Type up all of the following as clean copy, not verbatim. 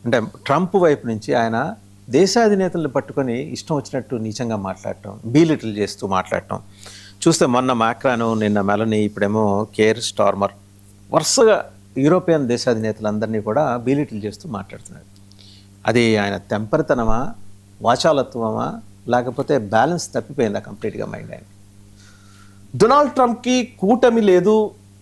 అంటే ట్రంప్ వైపు నుంచి ఆయన దేశాధినేతలను పట్టుకొని ఇష్టం వచ్చినట్టు నీచంగా మాట్లాడటం, బీలిటిల్ చేస్తూ మాట్లాడటం చూస్తే మొన్న మాక్రాను, నిన్న మెలనీ, ఇప్పుడేమో కేర్ స్టార్మర్ వరుసగా యూరోపియన్ దేశాధినేతలందరినీ కూడా బీలిటిల్ చేస్తూ మాట్లాడుతున్నాడు. అది ఆయన తెంపరితనమా, వాచాలత్వమా, లేకపోతే బ్యాలెన్స్ తప్పిపోయిందా కంప్లీట్గా మైండ్ ఆయన? డొనాల్డ్ ట్రంప్కి కూటమి లేదు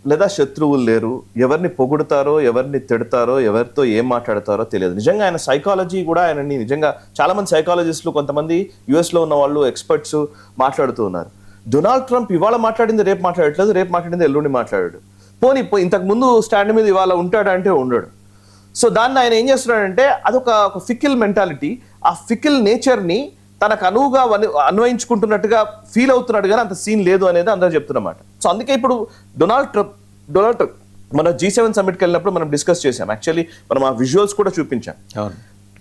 లేదా శత్రువులు లేరు. ఎవరిని పొగుడుతారో, ఎవరిని తిడతారో, ఎవరితో ఏం మాట్లాడతారో తెలియదు. నిజంగా ఆయన సైకాలజీ కూడా ఆయనని నిజంగా చాలామంది సైకాలజిస్టులు, కొంతమంది యుఎస్లో ఉన్న వాళ్ళు, ఎక్స్పర్ట్స్ మాట్లాడుతూ ఉన్నారు. డొనాల్డ్ ట్రంప్ ఇవాళ మాట్లాడింది రేపు మాట్లాడట్లేదు, రేపు మాట్లాడింది ఎల్లుండి మాట్లాడాడు. పోనీ ఇంతకు ముందు స్టాండ్ మీద ఇవాళ ఉంటాడంటే ఉండడు. సో దాన్ని ఆయన ఏం చేస్తున్నాడంటే అదొక ఫికిల్ మెంటాలిటీ. ఆ ఫికిల్ నేచర్ని తనకు అనువుగా అన్వయించుకుంటున్నట్టుగా ఫీల్ అవుతున్నాడు, కానీ అంత సీన్ లేదు అనేది అందరూ చెప్తున్నమాట. సో అందుకే ఇప్పుడు డొనాల్డ్ ట్రంప్ మన G7 సమ్మిట్కి వెళ్ళినప్పుడు మనం డిస్కస్ చేసాం. యాక్చువల్లీ మనం ఆ విజువల్స్ కూడా చూపించాం.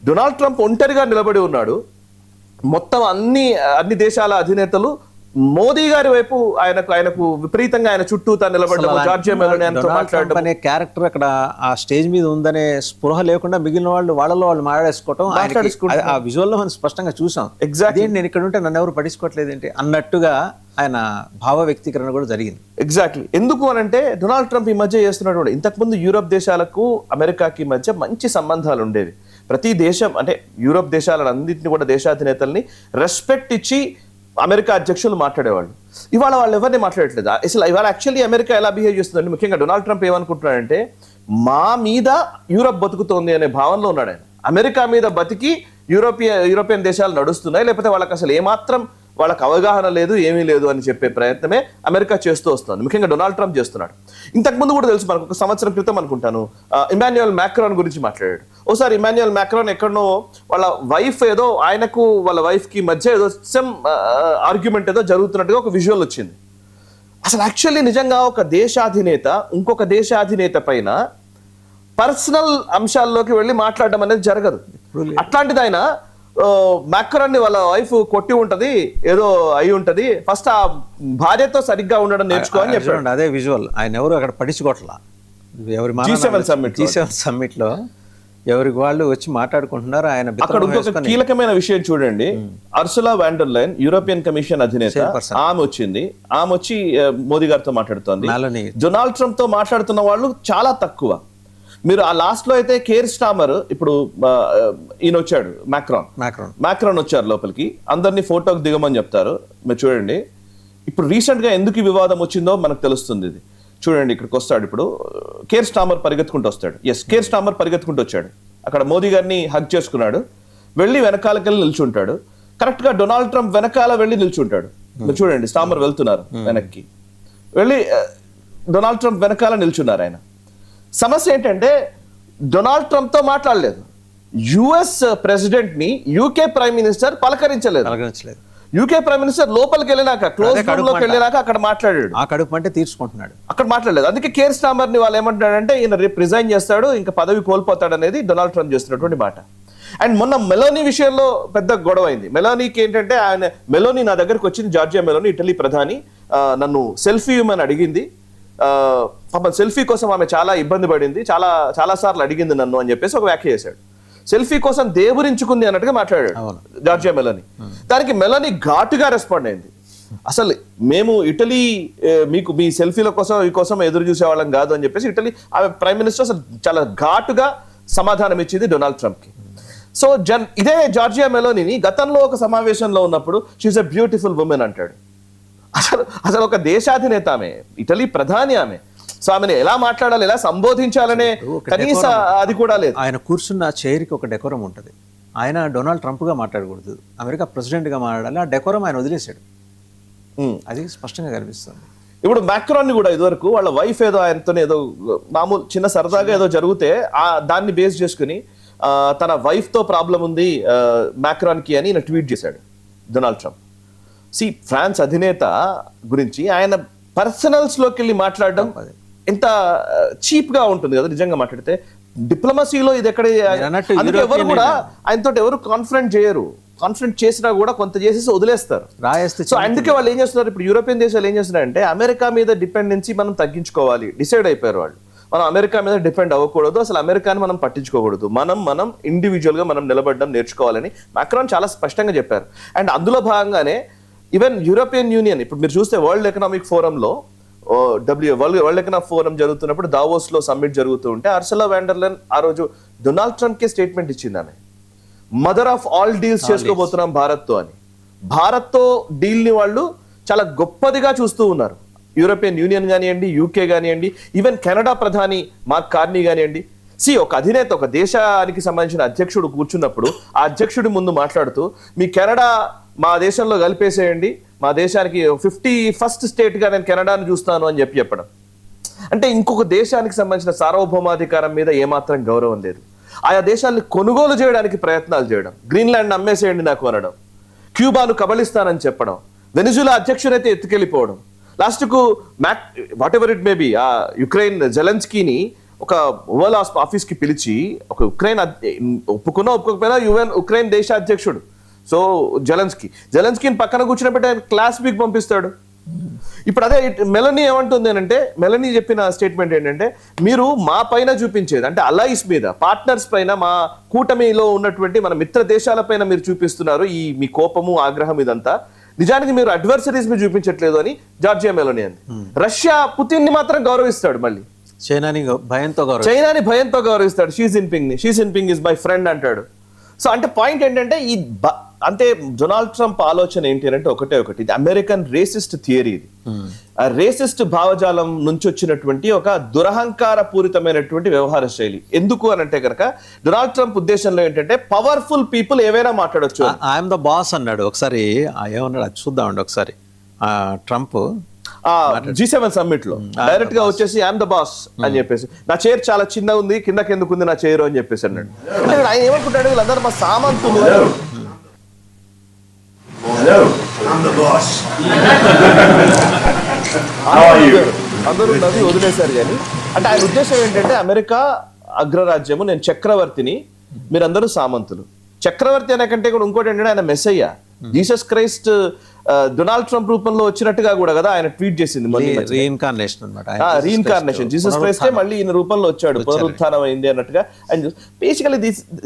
డొనాల్డ్ ట్రంప్ ఒంటరిగా నిలబడి ఉన్నాడు. మొత్తం అన్ని దేశాల అధినేతలు మోదీ గారి వైపు ఆయనకు విపరీతంగా ఆయన చుట్టూ తాను నిలబడ్డ జార్జియా మెలోనీ మాట్లాడడం అనే క్యారెక్టర్ అక్కడ ఆ స్టేజ్ మీద ఉందనే స్పృహ లేకుండా మిగిలిన వాళ్ళలో వాళ్ళు మాట్లాడేసుకోవటం ఆ విజువల్ లో మనం స్పష్టంగా చూసాం. ఎగ్జాక్ట్లీ నేను ఇక్కడ ఉంటే నన్ను ఎవరు పట్టించుకోవట్లేదు ఏంటి అన్నట్టుగా ఆయన భావ వ్యక్తీకరణ కూడా జరిగింది. ఎగ్జాక్ట్లీ. ఎందుకు అనంటే డొనాల్డ్ ట్రంప్ ఈ మధ్య చేస్తున్నటువంటి, ఇంతకుముందు యూరోప్ దేశాలకు అమెరికాకి మధ్య మంచి సంబంధాలు ఉండేవి. ప్రతి దేశం అంటే యూరోప్ దేశాలన్నింటినీ కూడా దేశాధినేతల్ని రెస్పెక్ట్ ఇచ్చి అమెరికా అధ్యక్షులు మాట్లాడేవాళ్ళు. ఇవాళ వాళ్ళు ఎవరిని మాట్లాడట్లేదు. అసలు ఇవాళ యాక్చువల్లీ అమెరికా ఎలా బిహేవ్ చేస్తుందంటే, ముఖ్యంగా డొనాల్డ్ ట్రంప్ ఏమనుకుంటున్నాడంటే మా మీద యూరోప్ బతుకుతోంది అనే భావనలో ఉన్నాడు ఆయన. అమెరికా మీద బతికి యూరోపియన్ దేశాలు నడుస్తున్నాయి, లేకపోతే వాళ్ళకి అసలు ఏమాత్రం వాళ్ళకి అవగాహన లేదు, ఏమీ లేదు అని చెప్పే ప్రయత్నమే అమెరికా చేస్తూ వస్తుంది. ముఖ్యంగా డొనాల్డ్ ట్రంప్ చేస్తున్నాడు. ఇంతకుముందు కూడా తెలుసు మనకు, ఒక సంవత్సరం క్రితం అనుకుంటాను ఇమాన్యుయల్ మ్యాక్రాన్ గురించి మాట్లాడాడు. ఓసారి ఇమాన్యుయల్ మ్యాక్రాన్ ఎక్కడనో వాళ్ళ వైఫ్ ఏదో, ఆయనకు వాళ్ళ వైఫ్కి మధ్య ఏదో సమ్ ఆర్గ్యుమెంట్ ఏదో జరుగుతున్నట్టుగా ఒక విజువల్ వచ్చింది. అసలు యాక్చువల్లీ నిజంగా ఒక దేశాధినేత ఇంకొక దేశాధినేత పైన పర్సనల్ అంశాల్లోకి వెళ్ళి మాట్లాడడం అనేది జరగదు. అట్లాంటిది ఆయన మ్యాక్రాన్ ని వాళ్ళ వైఫ్ కొట్టి ఉంటది, ఏదో అయి ఉంటది, ఫస్ట్ ఆ భార్యతో సరిగ్గా ఉండడం నేర్చుకో అని చెప్పాడు. అదే విజువల్ ఆయన ఎవరు అక్కడ పట్టించుకోవట్లా. ఎవరి G7 సమ్మిట్ లో ఎవరికి వాళ్ళు వచ్చి మాట్లాడుకుంటున్నారు. ఆయన అక్కడ ఇంకొక కీలకమైన విషయం చూడండి. అర్సులా వాండర్ లైన్, యూరోపియన్ కమిషన్ అధినేత, ఆమె వచ్చి మోదీ గారితో మాట్లాడుతోంది. డొనాల్డ్ ట్రంప్ తో మాట్లాడుతున్న వాళ్ళు చాలా తక్కువ. మీరు ఆ లాస్ట్ లో అయితే కేర్ స్టామర్, ఇప్పుడు ఈయన వచ్చాడు మ్యాక్రాన్ వచ్చారు లోపలికి, అందరినీ ఫోటోకి దిగమని చెప్తారు. మీరు చూడండి ఇప్పుడు రీసెంట్ గా ఎందుకు వివాదం వచ్చిందో మనకు తెలుస్తుంది. ఇది చూడండి, ఇక్కడికి వస్తాడు ఇప్పుడు కేర్ స్టామర్ పరిగెత్తుకుంటూ వస్తాడు. కేర్ స్టామర్ పరిగెత్తుకుంటూ వచ్చాడు, అక్కడ మోదీ గారిని హగ్ చేసుకున్నాడు, వెళ్ళి వెనకాలకెళ్ళి నిల్చుంటాడు. కరెక్ట్ గా డొనాల్డ్ ట్రంప్ వెనకాల వెళ్ళి నిల్చుంటాడు. మీరు చూడండి, స్టామర్ వెళ్తున్నారు వెనక్కి, వెళ్ళి డొనాల్డ్ ట్రంప్ వెనకాల నిల్చున్నారు ఆయన. సమస్య ఏంటంటే డొనాల్డ్ ట్రంప్ తో మాట్లాడలేదు, యుఎస్ ప్రెసిడెంట్ ని యూకే ప్రైమ్ మినిస్టర్ పలకరించలేదు. యూకే ప్రైమ్ మినిస్టర్ లోపలికి వెళ్ళినాక, క్లోజ్ రూమ్ లోకి వెళ్ళినాక అక్కడ మాట్లాడాడు. ఆ కడుపు అంటే తీర్చుకుంటున్నాడు, అక్కడ మాట్లాడలేదు. అందుకే కేర్ స్టామర్ ని వాళ్ళు ఏమంటాడంటే ఈయన రేపు రిజైన్ చేస్తాడు, ఇంకా పదవి కోల్పోతాడు అనేది డొనాల్డ్ ట్రంప్ చేస్తున్నటువంటి మాట. అండ్ మొన్న మెలోనీ విషయంలో పెద్ద గొడవ అయింది. మెలోనీకి ఏంటంటే మెలోనీ నా దగ్గరకు వచ్చింది, జార్జియా మెలోనీ, ఇటలీ ప్రధాని, నన్ను సెల్ఫీ ఇవ్వమని అడిగింది. పాపం సెల్ఫీ కోసం ఆమె చాలా ఇబ్బంది పడింది, చాలా సార్లు అడిగింది నన్ను అని చెప్పేసి ఒక వ్యాఖ్య చేశాడు. సెల్ఫీ కోసం దేవురించుకుంది అన్నట్టుగా మాట్లాడాడు జార్జియా మెలోనీ. దానికి మెలోనీ ఘాటుగా రెస్పాండ్ అయింది. అసలు మేము ఇటలీ మీకు మీ సెల్ఫీల కోసం ఎదురు చూసేవాళ్ళం కాదు అని చెప్పేసి ఇటలీ ఆమె ప్రైమ్ మినిస్టర్ అసలు చాలా ఘాటుగా సమాధానం ఇచ్చింది డొనాల్డ్ ట్రంప్ కి. సో ఇదే జార్జియా మెలోనీని గతంలో ఒక సమావేశంలో ఉన్నప్పుడు షీఈస్ ఎ బ్యూటిఫుల్ ఉమెన్ అంటాడు. అసలు ఒక దేశాధినేత ఆమె, ఇటలీ ప్రధాని ఆమె. సో ఆమెను ఎలా మాట్లాడాలి, ఎలా సంబోధించాలనే కనీస అది కూడా లేదు. ఆయన కూర్చున్న చైర్కి ఒక డెకోరం ఉంటుంది. ఆయన డొనాల్డ్ ట్రంప్ గా మాట్లాడకూడదు, అమెరికా ప్రెసిడెంట్ గా మాట్లాడాలి. ఆ డెకోరం ఆయన వదిలేశాడు, అది స్పష్టంగా కనిపిస్తుంది. ఇప్పుడు మ్యాక్రాన్ ని కూడా ఇదివరకు వాళ్ళ వైఫ్ ఏదో ఆయనతో ఏదో మామూలు చిన్న సరదాగా ఏదో జరిగితే దాన్ని బేస్ చేసుకుని తన వైఫ్ తో ప్రాబ్లం ఉంది మ్యాక్రాన్ కి అని ట్వీట్ చేశాడు డొనాల్డ్ ట్రంప్. ఫ్రాన్స్ అధినేత గురించి ఆయన పర్సనల్స్ లోకి వెళ్ళి మాట్లాడడం ఎంత చీప్ గా ఉంటుంది కదా నిజంగా మాట్లాడితే. డిప్లొమసీలో ఇది ఎక్కడ, ఎవరు కూడా ఆయనతో ఎవరు కాన్ఫరెంట్ చేయరు. కాన్ఫరెంట్ చేసినా కూడా కొంత చేసేసి వదిలేస్తారు. సో అందుకే వాళ్ళు ఏం చేస్తున్నారు, ఇప్పుడు యూరోపియన్ దేశాలు ఏం చేస్తున్నారంటే అమెరికా మీద డిపెండెన్సీ మనం తగ్గించుకోవాలి డిసైడ్ అయిపోయారు వాళ్ళు. మనం అమెరికా మీద డిపెండ్ అవ్వకూడదు, అసలు అమెరికాని మనం పట్టించుకోకూడదు, మనం ఇండివిజువల్ గా మనం నిలబడడం నేర్చుకోవాలని మాక్రాన్ చాలా స్పష్టంగా చెప్పారు. అండ్ అందులో భాగంగానే ఈవెన్ యూరోపియన్ యూనియన్, ఇప్పుడు మీరు చూస్తే వరల్డ్ ఎకనామిక్ ఫోరంలో వరల్డ్ ఎకనామిక్ ఫోరం జరుగుతున్నప్పుడు దావోస్ లో సమ్మిట్ జరుగుతూ ఉంటే అర్సలా వాండర్లైన్ ఆ రోజు డొనాల్డ్ ట్రంప్ కి స్టేట్మెంట్ ఇచ్చింది. ఆమె మదర్ ఆఫ్ ఆల్ డీల్స్ చేసుకోబోతున్నాం భారత్ తో అని. భారత్ తో డీల్ ని వాళ్ళు చాలా గొప్పదిగా చూస్తూ ఉన్నారు. యూరోపియన్ యూనియన్ కానివ్వండి, యూకే కానివ్వండి, ఈవెన్ కెనడా ప్రధాని మార్క్ కార్నీ కానివ్వండి. ఒక అధినేత, ఒక దేశానికి సంబంధించిన అధ్యక్షుడు కూర్చున్నప్పుడు ఆ అధ్యక్షుడి ముందు మాట్లాడుతూ మీ కెనడా మా దేశంలో కలిపేసేయండి, మా దేశానికి 51st స్టేట్ గా నేను కెనడాను చూస్తాను అని చెప్పడం అంటే ఇంకొక దేశానికి సంబంధించిన సార్వభౌమాధికారం మీద ఏమాత్రం గౌరవం లేదు. ఆయా దేశాన్ని కొనుగోలు చేయడానికి ప్రయత్నాలు చేయడం, గ్రీన్లాండ్ అమ్మేసేయండి నాకు అనడం, క్యూబాను కబలిస్తానని చెప్పడం, వెనిజులా అధ్యక్షుడైతే ఎత్తుకెళ్ళిపోవడం, లాస్ట్ కు what ever it may be ఆ యుక్రెయిన్ జెలెన్స్కీని ఒక ఓవల్ ఆఫీస్ కి పిలిచి, ఒక ఉక్రెయిన్ ఒప్పుకున్నా ఒప్పుకోకపోయినా ఉక్రెయిన్ దేశ అధ్యక్షుడు, సో జెలెన్స్కీని పక్కన కూర్చుని క్లాస్ వీక్ పంపిస్తాడు. ఇప్పుడు అదే మెలనీ ఏమంటుంది అంటే, మెలనీ చెప్పిన స్టేట్మెంట్ ఏంటంటే, మీరు మా పైన చూపించేది అంటే అలైస్ మీద, పార్ట్నర్స్ పైన, మా కూటమిలో ఉన్నటువంటి మన మిత్ర దేశాల పైన మీరు చూపిస్తున్నారు ఈ మీ కోపము ఆగ్రహం ఇదంతా, నిజానికి మీరు అడ్వర్సరీస్ మీద చూపించట్లేదు అని జార్జియా మెలోనీ అంది. రష్యా పుతిన్ ని మాత్రం గౌరవిస్తాడు, మళ్ళీ చైనాని భయంతో గౌరవిస్తాడు. Xi Jinping is my friend అంటాడు. సో అంటే పాయింట్ ఏంటంటే అంటే డొనాల్డ్ ట్రంప్ ఆలోచన ఏంటి అంటే ఒకటి ఇది అమెరికన్ రేసిస్ట్ థియరీ. ఇది ఆ రేసిస్ట్ భావజాలం నుంచి వచ్చినటువంటి ఒక దురహంకార పూరితమైనటువంటి వ్యవహార శైలి. ఎందుకు అని అంటే కనుక డొనాల్డ్ ట్రంప్ ఉద్దేశంలో ఏంటంటే పవర్ఫుల్ పీపుల్ ఏవైనా మాట్లాడొచ్చు. ఐఎమ్ ద బాస్ అన్నాడు ఒకసారి, ఏమన్నాడు అది చూద్దామండి ఒకసారి. ట్రంప్ G7 సమ్మిట్ లో డైరెక్ట్ గా వచ్చేసి ఐఎమ్ ద బాస్ అని చెప్పేసి, నా చైర్ చాలా చిన్నగా ఉంది, కిందకి ఎందుకు ఉంది నా చైర్ అని చెప్పేసి అన్నాడు. అంటే ఆయన ఏమనుకుంటాడు, వీళ్ళందరూ మా సామంతులు. అందరూ నది వదిలేశారు. కానీ అంటే ఆయన ఉద్దేశం ఏంటంటే అమెరికా అగ్రరాజ్యము, నేను చక్రవర్తిని, మీరందరూ సామంతులు. చక్రవర్తి అనే కంటే కూడా ఇంకోటి ఏంటంటే ఆయన Messiah, Jesus Christ Donald Trump రూపంలో వచ్చినట్టుగా కూడా కదా ఆయన ట్వీట్ చేసింది. రీఇన్కార్నేషన్ జీసస్ క్రైస్టే మళ్ళీ ఈయన రూపంలో వచ్చాడు, పునరుత్థానం అయింది అన్నట్టుగా. అండ్ బేసికలీ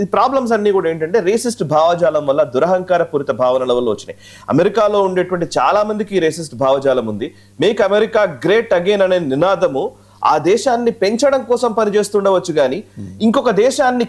ఈ ప్రాబ్లమ్స్ అన్ని కూడా ఏంటంటే రేసిస్ట్ భావజాలం వల్ల, దురహంకార పూరిత భావనల వల్ల వచ్చినాయి. అమెరికాలో ఉండేటువంటి చాలా మందికి రేసిస్ట్ భావజాలం ఉంది. మేక్ అమెరికా గ్రేట్ అగైన్ అనే నినాదము ఆ దేశాన్ని పెంచడం కోసం పనిచేస్తుండవచ్చు, కానీ ఇంకొక దేశాన్ని